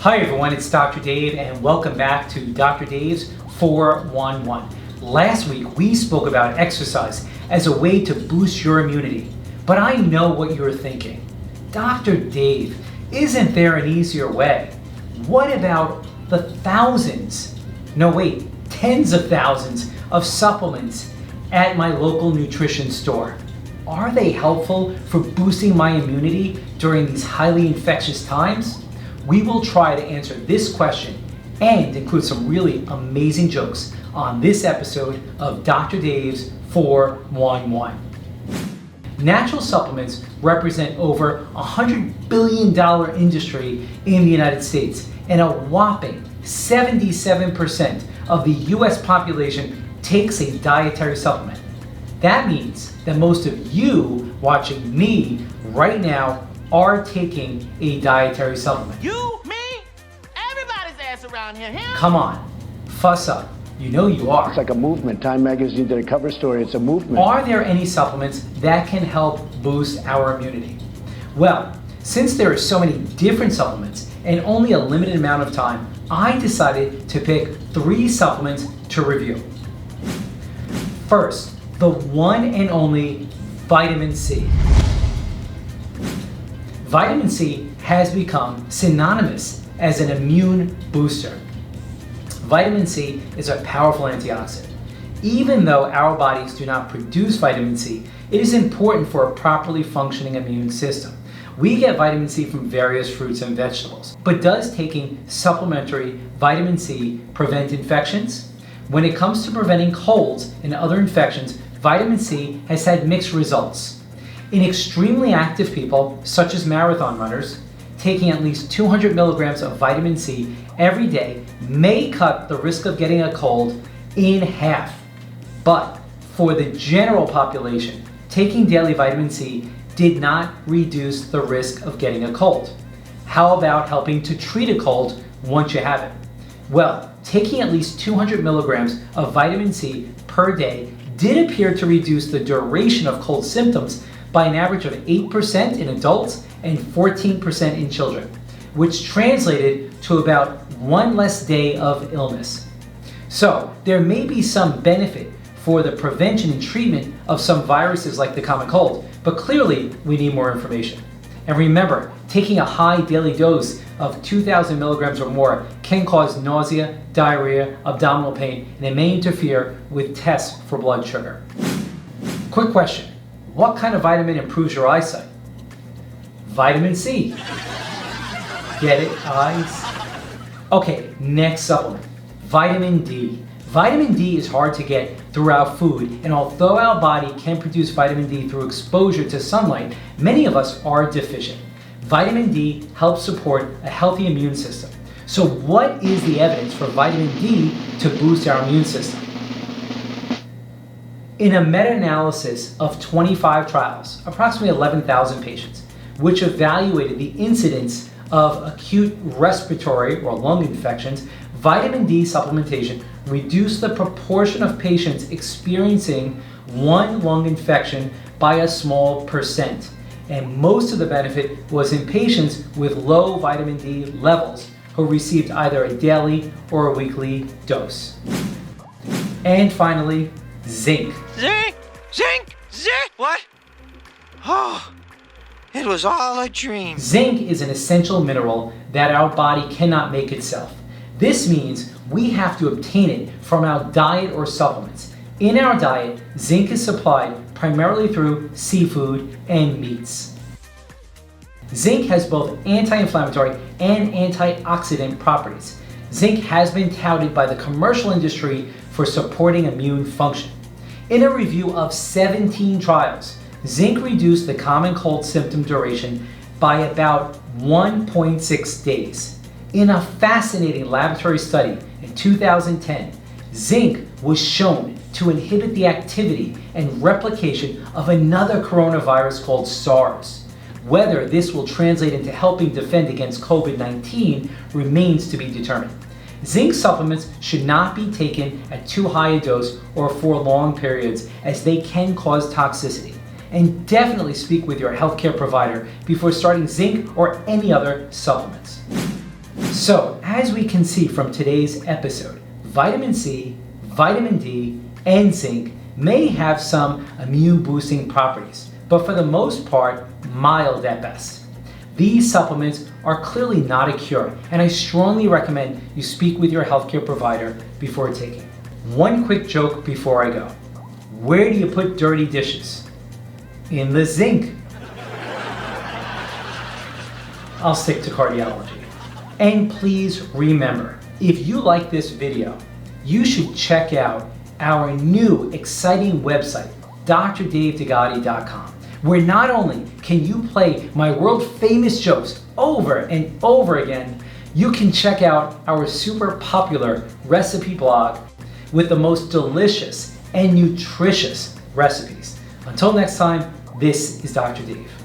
Hi everyone, it's Dr. Dave and welcome back to Dr. Dave's 411. Last week we spoke about exercise as a way to boost your immunity. But I know what you're thinking. Dr. Dave, isn't there an easier way? What about the tens of thousands of supplements at my local nutrition store? Are they helpful for boosting my immunity during these highly infectious times? We will try to answer this question and include some really amazing jokes on this episode of Dr. Dave's 411. Natural supplements represent over $100 billion industry in the United States, and a whopping 77% of the US population takes a dietary supplement. That means that most of you watching me right now are taking a dietary supplement. You, me, everybody's ass around here. Come on, fuss up. You know you are. It's like a movement. Time magazine did a cover story. It's a movement. Are there any supplements that can help boost our immunity? Well, since there are so many different supplements and only a limited amount of time, I decided to pick 3 supplements to review. First, the one and only vitamin C. Vitamin C has become synonymous as an immune booster. Vitamin C is a powerful antioxidant. Even though our bodies do not produce vitamin C, it is important for a properly functioning immune system. We get vitamin C from various fruits and vegetables. But does taking supplementary vitamin C prevent infections? When it comes to preventing colds and other infections, vitamin C has had mixed results. In extremely active people, such as marathon runners, taking at least 200 milligrams of vitamin C every day may cut the risk of getting a cold in half. But for the general population, taking daily vitamin C did not reduce the risk of getting a cold. How about helping to treat a cold once you have it? Well, taking at least 200 milligrams of vitamin C per day did appear to reduce the duration of cold symptoms by an average of 8% in adults and 14% in children, which translated to about 1 less day of illness. So there may be some benefit for the prevention and treatment of some viruses like the common cold, but clearly we need more information. And remember, taking a high daily dose of 2,000 milligrams or more can cause nausea, diarrhea, abdominal pain, and it may interfere with tests for blood sugar. Quick question. What kind of vitamin improves your eyesight? Vitamin C. Get it, eyes? Okay, next supplement. Vitamin D. Vitamin D is hard to get through our food, and although our body can produce vitamin D through exposure to sunlight, many of us are deficient. Vitamin D helps support a healthy immune system. So what is the evidence for vitamin D to boost our immune system? In a meta-analysis of 25 trials, approximately 11,000 patients, which evaluated the incidence of acute respiratory or lung infections, vitamin D supplementation reduced the proportion of patients experiencing one lung infection by a small percent. And most of the benefit was in patients with low vitamin D levels who received either a daily or a weekly dose. And finally, zinc. Zinc! What? Oh, it was all a dream. Zinc is an essential mineral that our body cannot make itself. This means we have to obtain it from our diet or supplements. In our diet, zinc is supplied primarily through seafood and meats. Zinc has both anti-inflammatory and antioxidant properties. Zinc has been touted by the commercial industry for supporting immune function. In a review of 17 trials, zinc reduced the common cold symptom duration by about 1.6 days. In a fascinating laboratory study in 2010, zinc was shown to inhibit the activity and replication of another coronavirus called SARS. Whether this will translate into helping defend against COVID-19 remains to be determined. Zinc supplements should not be taken at too high a dose or for long periods, as they can cause toxicity. And definitely speak with your healthcare provider before starting zinc or any other supplements. So, as we can see from today's episode, vitamin C, vitamin D, and zinc may have some immune boosting properties, but for the most part, mild at best. These supplements are clearly not a cure, and I strongly recommend you speak with your healthcare provider before taking. One quick joke before I go. Where do you put dirty dishes? In the zinc. I'll stick to cardiology. And please remember, if you like this video, you should check out our new exciting website, drdavedegatti.com, where not only can you play my world famous jokes over and over again, you can check out our super popular recipe blog with the most delicious and nutritious recipes. Until next time, this is Dr. Dave.